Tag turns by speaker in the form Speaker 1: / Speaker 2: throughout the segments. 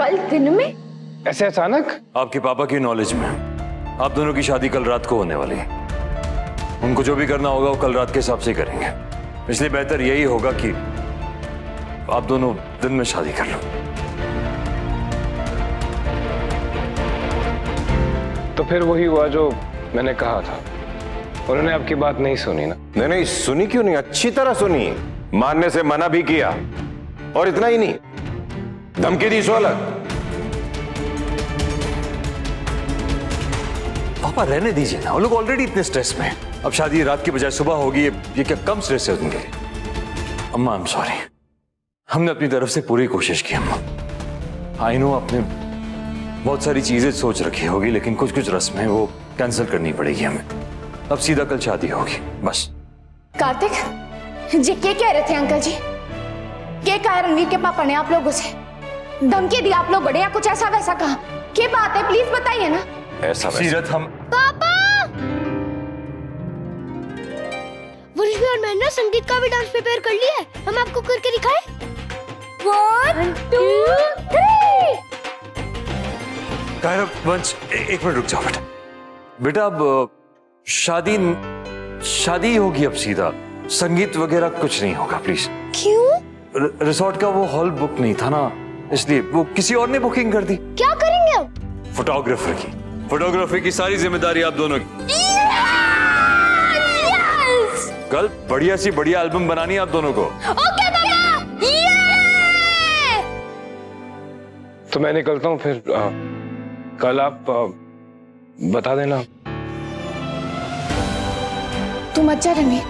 Speaker 1: कल दिन में?
Speaker 2: ऐसे अचानक?
Speaker 3: आपके पापा की नॉलेज में आप दोनों की शादी कल रात को होने वाली है। उनको जो भी करना होगा वो कल रात के हिसाब से करेंगे, इसलिए बेहतर यही होगा कि आप दोनों दिन में शादी कर लो।
Speaker 2: तो फिर वही हुआ जो मैंने कहा था, उन्होंने आपकी बात नहीं सुनी ना?
Speaker 4: नहीं नहीं, सुनी क्यों नहीं, अच्छी तरह सुनी, मानने से मना भी किया, और इतना ही नहीं, धमकी दी सो अलग।
Speaker 3: पापा रहने दीजिए ना, वो लोग ऑलरेडी इतने स्ट्रेस में हैं। अब शादी रात की बजाय सुबह होगी, ये क्या कम स्ट्रेस है उनके लिए? अम्मा आई एम सॉरी, हमने अपनी तरफ से पूरी कोशिश की। अम्मा आई नो आपने बहुत सारी चीजें सोच रखी होगी, लेकिन कुछ कुछ रस्में वो कैंसिल करनी पड़ेगी हमें। अब सीधा कल शादी होगी बस।
Speaker 1: कार्तिक जी क्या कह रहे थे अंकल जी? क्या कहा रणवीर के पापा ने आप लोगों से? धमकी दी आप लोगों ने या कुछ ऐसा वैसा कहा? क्या बात है, प्लीज बताइए ना।
Speaker 4: ऐसा
Speaker 3: सीरत हम
Speaker 5: पापा, वरुण और मैंने संगीत का भी डांस प्रिपेयर कर लिया है, हम आपको करके दिखाएं? 1 2 3।
Speaker 3: कायरा वंश एक मिनट रुक जाओ बेटा। बेटा अब शादी होगी, अब सीधा संगीत वगैरह कुछ नहीं होगा प्लीज।
Speaker 5: क्यों?
Speaker 3: रिसोर्ट का वो हॉल बुक नहीं था ना, इसलिए वो किसी और ने बुकिंग कर दी।
Speaker 5: क्या करेंगे अब?
Speaker 3: फोटोग्राफी की सारी जिम्मेदारी आप दोनों की।
Speaker 5: Yes!
Speaker 3: कल बढ़िया सी बढ़िया एल्बम बनानी है आप दोनों को।
Speaker 5: ओके पापा, ये!
Speaker 2: तो मैं निकलता हूँ फिर, कल आप बता देना।
Speaker 1: तुम अच्छा रणवीर,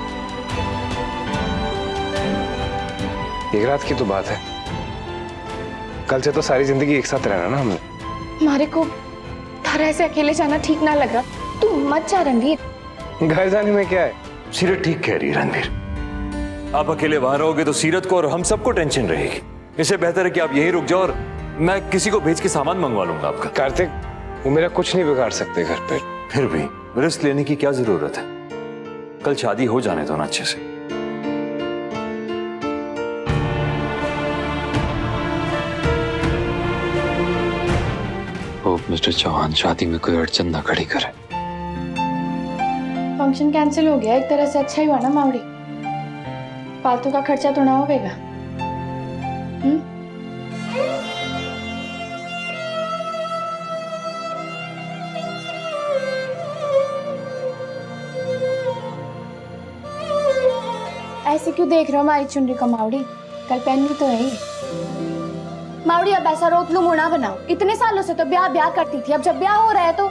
Speaker 2: एक रात की तो बात है, कल से तो सारी जिंदगी एक साथ रहना ना हमने।
Speaker 1: हमारे को थारा ऐसे अकेले जाना ठीक ना लग रहा, तुम मत जा रणवीर।
Speaker 2: घर जाने में क्या है?
Speaker 3: सीरत ठीक कह रही है रणवीर, आप अकेले वहां रहोगे तो सीरत को और हम सबको टेंशन रहेगी। इससे बेहतर है कि आप यहीं रुक जाओ और मैं किसी को भेज के सामान मंगवा लूंगा आपका।
Speaker 2: कार्तिक, वो मेरा कुछ नहीं बिगाड़ सकते घर पे।
Speaker 3: फिर भी रिस्क लेने की क्या जरूरत है? कल शादी हो जाने दो ना अच्छे से।
Speaker 6: होप मिस्टर चौहान शादी में कोई अड़चन ना खड़ी करे।
Speaker 1: फंक्शन कैंसिल हो गया, एक तरह से अच्छा ही हुआ ना मावड़ी, फालतू का खर्चा तो ना होगा। ऐसे क्यों देख रहे हो हमारी चुनरी को मावड़ी? कल पहननी तो है ही। मावड़ी अब ऐसा रोतलू मुंह ना बनाओ, इतने सालों से तो ब्याह ब्याह करती थी, अब जब ब्याह हो रहा है तो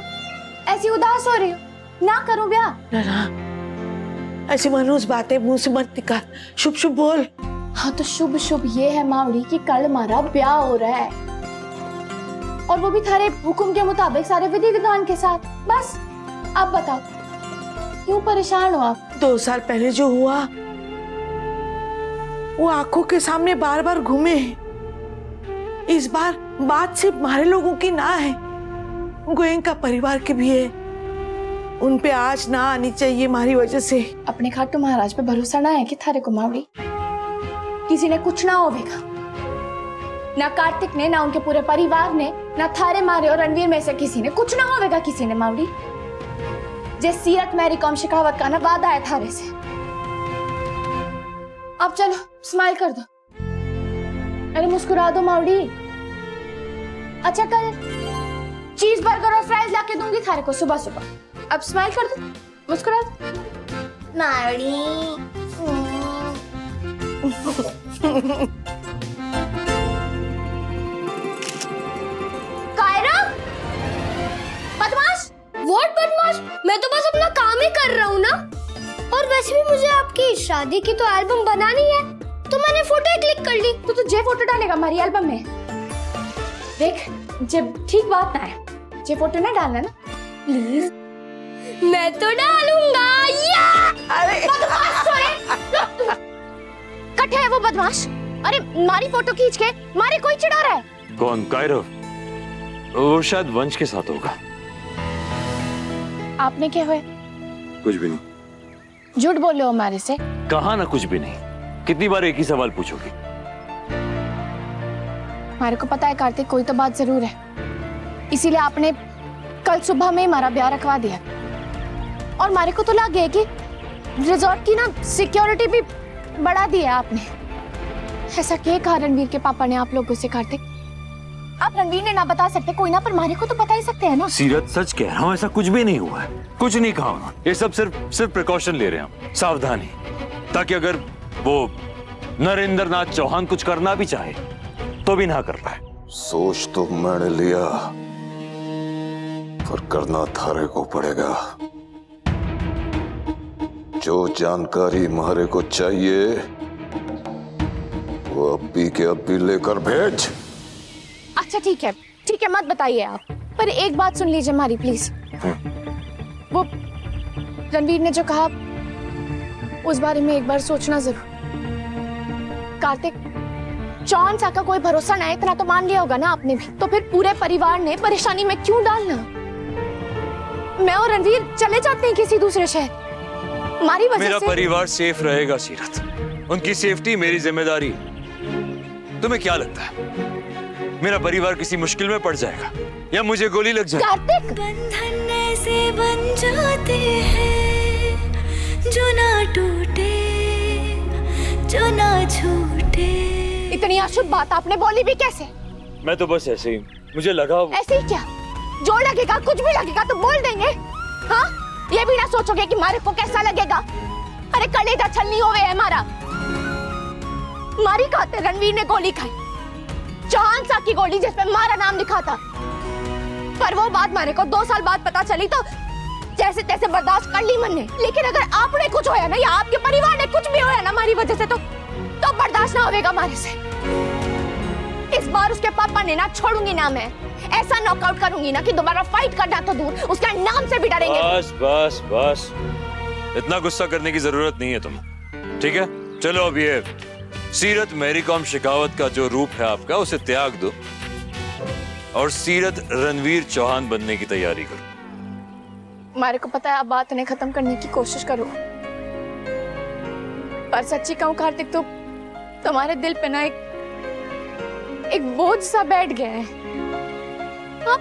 Speaker 1: ऐसी उदास हो रही हो। ना करूं ब्याह?
Speaker 7: ना ऐसी मनोज बातें मुंह से मत निकाल, शुभ शुभ बोल।
Speaker 1: हाँ तो शुभ शुभ ये है मावड़ी कि कल हमारा ब्याह हो रहा है, और वो भी थारे हुक्म के मुताबिक सारे विधि विधान के साथ। बस अब बताओ क्यों परेशान हो आप?
Speaker 7: 2 साल पहले जो हुआ वो आंखों के सामने बार बार घूमे। इस बार बात सिर्फ हमारे लोगों की ना है, गोयनका परिवार की भी है। उन पे आज ना आनी चाहिए हमारी वजह से।
Speaker 1: अपने खाटू महाराज पे भरोसा ना है कि थारे को मावड़ी? किसी ने कुछ ना होगा, ना कार्तिक ने, ना उनके पूरे परिवार ने, ना थारे मारे और रणवीर में से किसी ने कुछ ना होगा। किसी ने मावड़ी, जैसे सीरत मैरी कॉम शिकावत का ना वादा है थारे से। अब चलो स्माइल कर दो, अरे मुस्कुरा दो मावड़ी। अच्छा कल चीज बर्गर और फ्राइज लाके दूंगी थारे को सुबह सुबह। अब स्माइल कर दो, मुस्कुरा दो मावड़ी।
Speaker 5: कायरा, बदमाश! व्हाट बदमाश? मैं तो बस अपना काम ही कर रहा हूँ ना। और वैसे भी मुझे आपकी शादी की तो एल्बम बनानी है, तो मैंने फोटो क्लिक कर ली।
Speaker 1: तो तुझे फोटो डालेगा हमारी एल्बम में? देख, जब ठीक बात ना है, जे फोटो ना डालना ना प्लीज।
Speaker 5: मैं तो डालूंगा।
Speaker 7: अरे
Speaker 1: बदमाश छोड़े, कट है वो बदमाश। अरे मारी फोटो खींच के मारे कोई चिढ़ा रहा है।
Speaker 3: कौन? कायरो? वो शायद वंश के साथ होगा।
Speaker 1: आपने क्या हुआ?
Speaker 3: कुछ भी नहीं।
Speaker 1: झूठ बोले हो हमारे से।
Speaker 3: कहा ना कुछ भी नहीं, कितनी बार एक ही सवाल पूछोगी?
Speaker 1: हमारे को पता है कार्तिक, कोई तो बात जरूर है, इसीलिए आपने कल सुबह में ही हमारा ब्याह रखवा दिया। और हमारे को तो लग गया कि रिजॉर्ट की ना सिक्योरिटी भी बढ़ा दी है आपने। ऐसा क्या कहा रणवीर के पापा ने आप लोगों से कार्तिक? आप रणवीर ने ना बता सकते कोई ना, पर हमारे को तो बता ही सकते हैं ना।
Speaker 3: सीरत सच कह रहा हूँ, ऐसा कुछ भी नहीं हुआ है, कुछ नहीं कहा उन्होंने। ये सब सिर्फ प्रिकॉशन ले रहे हैं हम, सावधानी, ताकि अगर वो नरेंद्र नाथ चौहान कुछ करना भी चाहे तो भी ना कर पाए।
Speaker 4: सोच तो मैंने लिया, पर करना थारे को पड़ेगा। जो जानकारी मारे को चाहिए वो अभी के अभी लेकर भेज।
Speaker 1: अच्छा ठीक है, मत बताइए आप, पर एक बात सुन लीजिए हमारी प्लीज। वो रणवीर ने जो कहा उस बारे में एक बार सोचना जरूर। कार्तिक, चौहान सा का कोई भरोसा ना है, इतना तो मान लिया होगा ना आपने भी, तो फिर पूरे परिवार ने परेशानी में क्यों डालना? मैं और रणवीर चले जाते हैं किसी दूसरे शहर, हमारी वजह
Speaker 3: मेरा
Speaker 1: से
Speaker 3: परिवार सेफ रहेगा सीरत, उनकी सेफ्टी मेरी जिम्मेदारी। तुम्हें क्या लगता है मेरा परिवार किसी मुश्किल में पड़ जाएगा या मुझे गोली लग जाएगी?
Speaker 1: कार्तिक,
Speaker 8: बंधन ऐसे बन जाते हैं जो ना टूटे, जो ना छूटे।
Speaker 1: इतनी अशुभ बात आपने बोली भी कैसे?
Speaker 3: मैं तो बस ऐसे ही, मुझे लगा।
Speaker 1: ऐसे ही क्या? जो लगेगा, कुछ भी लगेगा तो बोल देंगे। हाँ, ये भी ना सोचोगे कि हमारे को कैसा लगेगा? अरे कलेजा छलनी होवे है हमारा। मारी खाते रणवीर ने गोली खाई, चौहान सा की गोली जिसमें हमारा नाम लिखा था। पर वो बात मारे को 2 साल बाद पता चली तो जैसे तैसे बर्दाश्त कर ली मन ने। लेकिन अगर आपने कुछ होया ना, या आपके परिवार ने कुछ भी होया ना हमारी वजह से, तो बर्दाश्त ना होगा हमारे से। इस बार उसके पापा ने ना छोड़ूंगी ना मैं, ऐसा नॉकआउट करूंगी ना कि दोबारा फाइट करना तो दूर, उसके नाम से भी डरेंगे।
Speaker 3: बस बस बस, इतना गुस्सा करने की जरूरत नहीं है तुम्हें, ठीक है? चलो अब ये सीरत मैरी कॉम शेखावत का जो रूप है आपका, उसे त्याग दो और सीरत रणवीर चौहान बनने की तैयारी करो।
Speaker 1: हमारे को पता है आप बात उन्हें खत्म करने की कोशिश करो, पर सच्ची कहूं कार्तिक, तो तुम्हारे दिल पे ना एक बोझ सा बैठ गया है। आप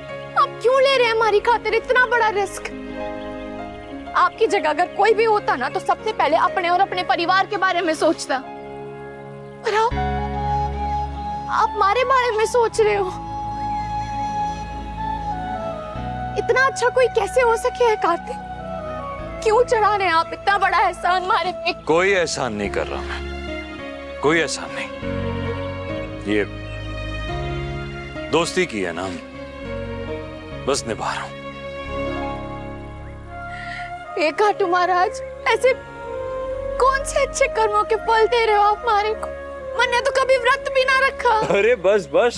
Speaker 1: क्यों ले रहे हैं हमारी खातिर इतना बड़ा रिस्क? आपकी जगह अगर कोई भी होता ना, तो सबसे पहले अपने और अपने परिवार के बारे में सोचता। पर आप हमारे बारे में सोच रहे हो। इतना अच्छा कोई कैसे हो सके है कार्तिक? क्यों चढ़ा रहे हैं आप इतना बड़ा एहसान हमारे पे?
Speaker 3: कोई एहसान नहीं कर रहा मैं, कोई एहसान नहीं। ये दोस्ती की है ना, बस निभा रहा हूं।
Speaker 1: एक घाटू महाराज, ऐसे कौन से अच्छे कर्मों के फल दे रहे हो आप हमारे को? मैंने तो कभी व्रत भी ना रखा।
Speaker 3: अरे बस बस,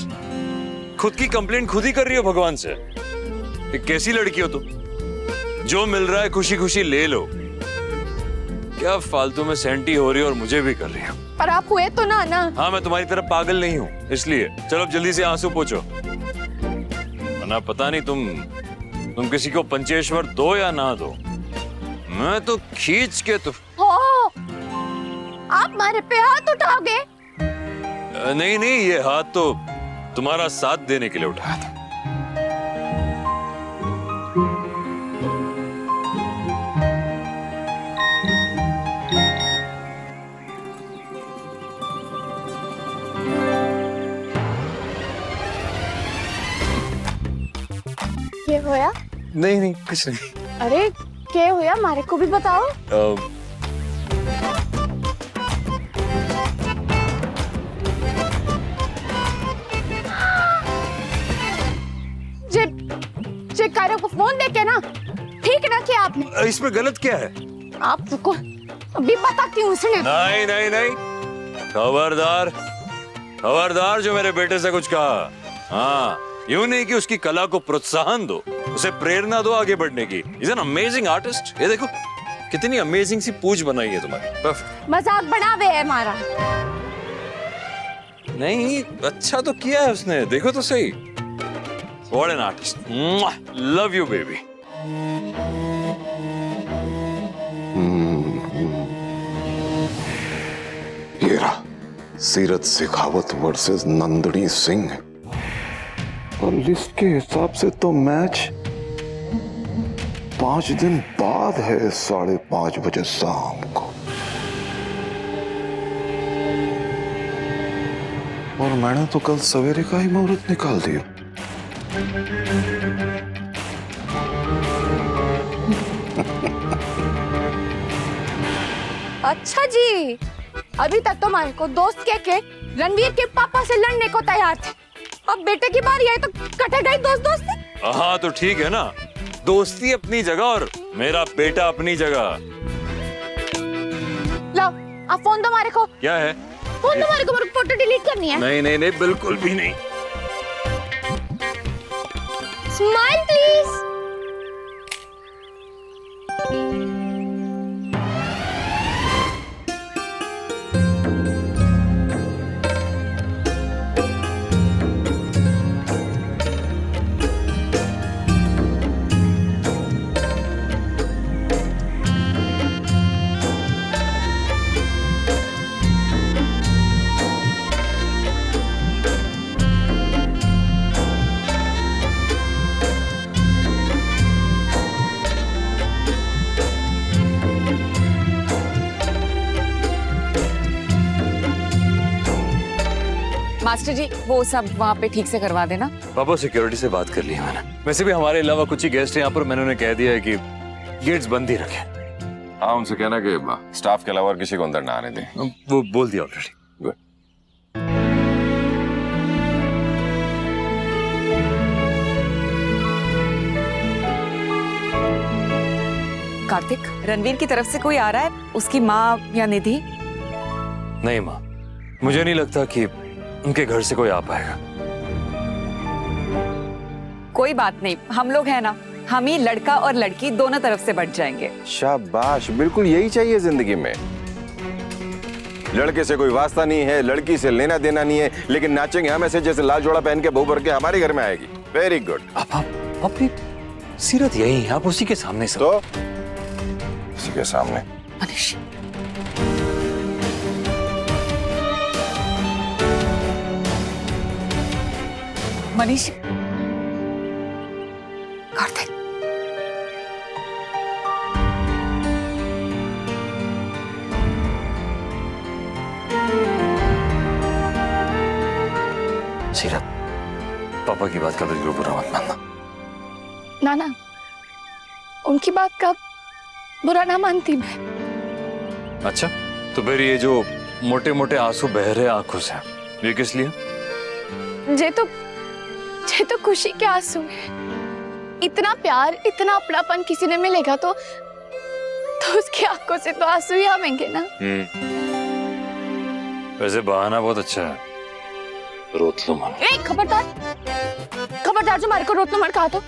Speaker 3: खुद की कंप्लेंट खुद ही कर रही हो भगवान से। ये कैसी लड़की हो तुम? जो मिल रहा है खुशी खुशी ले लो, क्या फालतू में सेंटी हो रही हो और मुझे भी कर रही हो।
Speaker 1: पर आप हुए तो ना।
Speaker 3: हाँ, मैं तुम्हारी तरह पागल नहीं हूँ, इसलिए चलो अब जल्दी से आंसू पोंछो, वरना पता नहीं तुम किसी को पंचेश्वर दो या ना दो, मैं तो खींच के तो।
Speaker 1: हो, आप हमारे पे हाथ उठाओगे?
Speaker 3: नहीं, ये हाथ तो तुम्हारा साथ देने के लिए उठाया था।
Speaker 1: क्या होया?
Speaker 3: नहीं कुछ नहीं।
Speaker 1: अरे क्या होया, हमारे को भी बताओ। जे कारो को फोन देके ना ठीक ना किया आपने।
Speaker 3: इसमें गलत क्या है?
Speaker 1: आप रुको, अभी बताती हूँ सुने।
Speaker 3: नहीं, खबरदार जो मेरे बेटे से कुछ कहा। हाँ, यूं नहीं कि उसकी कला को प्रोत्साहन दो, उसे प्रेरणा दो आगे बढ़ने की। Is an amazing artist. ये देखो कितनी अमेजिंग सी पूंछ बनाई है तुम्हारी, परफेक्ट।
Speaker 1: मजाक बनावे है हमारा।
Speaker 3: नहीं, अच्छा तो किया है उसने, देखो तो सही। What an artist. Love you, baby.
Speaker 4: ये रहा सीरत शेखावत वर्सेस नंदिनी सिंह। और लिस्ट के हिसाब से तो मैच 5 दिन बाद है, 5:30 बजे शाम को। और मैंने तो कल सवेरे का ही मुहूर्त निकाल दिया।
Speaker 1: अच्छा जी, अभी तक तो हमारे को दोस्त के रणवीर के पापा से लड़ने को तैयार थे, अब बेटे की बारी आई तो कटे गई दोस्त दोस्ती।
Speaker 3: हाँ तो ठीक है ना, दोस्ती अपनी जगह और मेरा बेटा अपनी जगह।
Speaker 1: लो आप फोन दो हमारे को।
Speaker 3: क्या है?
Speaker 1: फोन दो हमारे को, मेरे को फोटो डिलीट करनी है।
Speaker 3: नहीं नहीं नहीं, बिल्कुल भी नहीं।
Speaker 5: Smile please.
Speaker 9: मास्टर जी वो सब वहाँ पे ठीक से करवा देना।
Speaker 3: पापा सिक्योरिटी से बात कर ली है मैंने, वैसे भी हमारे अलावा कुछ ही गेस्ट हैं यहाँ पर, मैंने उन्हें कह दिया है कि गेट्स बंद ही रखें।
Speaker 4: हाँ उनसे कहना कि स्टाफ के अलावा और किसी को अंदर ना आने दें।
Speaker 3: वो बोल दिया ऑलरेडी।
Speaker 4: गुड।
Speaker 9: कार्तिक, रणवीर की तरफ से कोई आ रहा है? उसकी माँ या निधि?
Speaker 3: नहीं माँ, मुझे नहीं लगता कि उनके घर से कोई आ पाएगा।
Speaker 9: कोई बात नहीं, हम लोग हैं ना, हम ही लड़का और लड़की दोनों तरफ से बढ़ जाएंगे।
Speaker 4: शाबाश, बिल्कुल यही चाहिए जिंदगी में। लड़के से कोई वास्ता नहीं है, लड़की से लेना देना नहीं है, लेकिन नाचेंगे हम ऐसे जैसे लाल जोड़ा पहन के बहू भर के हमारे घर में आएगी। Very good.
Speaker 3: आप अपनी सीरत यही है, आप उसी के सामने सब।
Speaker 4: तो उसी के सामने
Speaker 9: मनीष, मनीष, कार्तिक,
Speaker 3: सीरत, पापा की बात का बिल्कुल बुरा मत मानना।
Speaker 1: ना ना, उनकी बात का बुरा ना मानती मैं।
Speaker 3: अच्छा, तो फिर ये जो मोटे मोटे आंसू बह रहे आंखों से, ये किस लिए?
Speaker 1: जे तो खुशी के आंसू है। इतना प्यार, इतना अपनापन किसी ने मिलेगा तो उसकी आंखों से तो आंसू ही आवेंगे ना।
Speaker 3: वैसे बहाना बहुत अच्छा है, रोत लो मन।
Speaker 1: ए खबरदार, खबरदार जो हमारे को रोत लो मत कहा तो।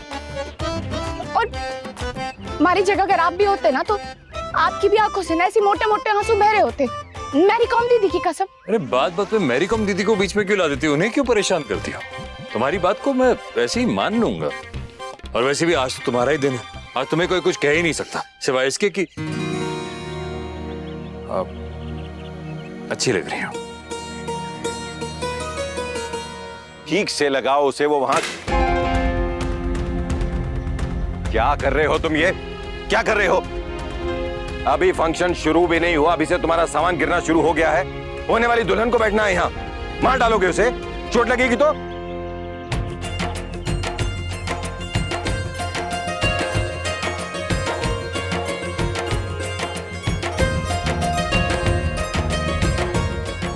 Speaker 1: और हमारी जगह अगर आप भी होते ना तो आपकी भी आंखों से ना ऐसे मोटे मोटे आंसू बह रहे होते। मैरी कॉम दीदी की कसम।
Speaker 3: अरे बात बात पे मैरी कॉम दीदी को बीच में क्यों ला देती हो? उन्हें क्यों परेशान करती हो? तुम्हारी बात को मैं वैसे ही मान लूंगा। और वैसे भी आज तो तुम्हारा ही दिन है, आज तुम्हें कोई कुछ कह ही नहीं सकता सिवाय इसके कि आप अच्छी लग रही हो।
Speaker 4: ठीक से लगाओ उसे, वो वहां। क्या कर रहे हो तुम? ये क्या कर रहे हो? अभी फंक्शन शुरू भी नहीं हुआ, अभी से तुम्हारा सामान गिरना शुरू हो गया है। होने वाली दुल्हन को बैठना है यहाँ, मार डालोगे उसे, चोट लगेगी तो।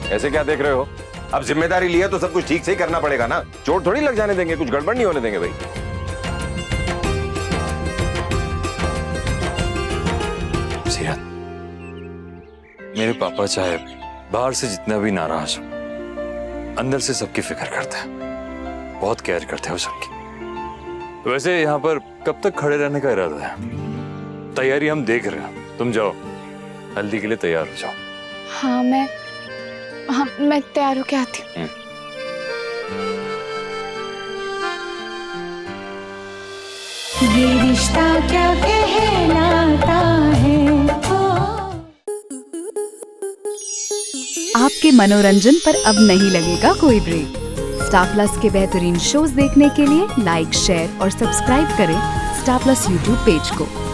Speaker 4: ऐसे क्या देख रहे हो? अब जिम्मेदारी लिया तो सब कुछ ठीक से ही करना पड़ेगा ना। चोट थोड़ी लग जाने देंगे, कुछ गड़बड़ नहीं होने देंगे भाई।
Speaker 3: सीरत, मेरे पापा चाहे बाहर से जितना भी नाराज हो, अंदर से सबकी फिक्र करते हैं, बहुत केयर करते हैं सबकी। वैसे यहाँ पर कब तक खड़े रहने का इरादा है? तैयारी हम देख रहे हैं, तुम जाओ हल्दी के लिए तैयार हो जाओ।
Speaker 1: हाँ मैं तैयार होके आती हूँ।
Speaker 8: ये रिश्ता क्या कहलाता है।
Speaker 10: आपके मनोरंजन पर अब नहीं लगेगा कोई ब्रेक।
Speaker 9: स्टार प्लस के बेहतरीन शोज देखने के लिए लाइक, शेयर और सब्सक्राइब करें स्टार प्लस यूट्यूब पेज को।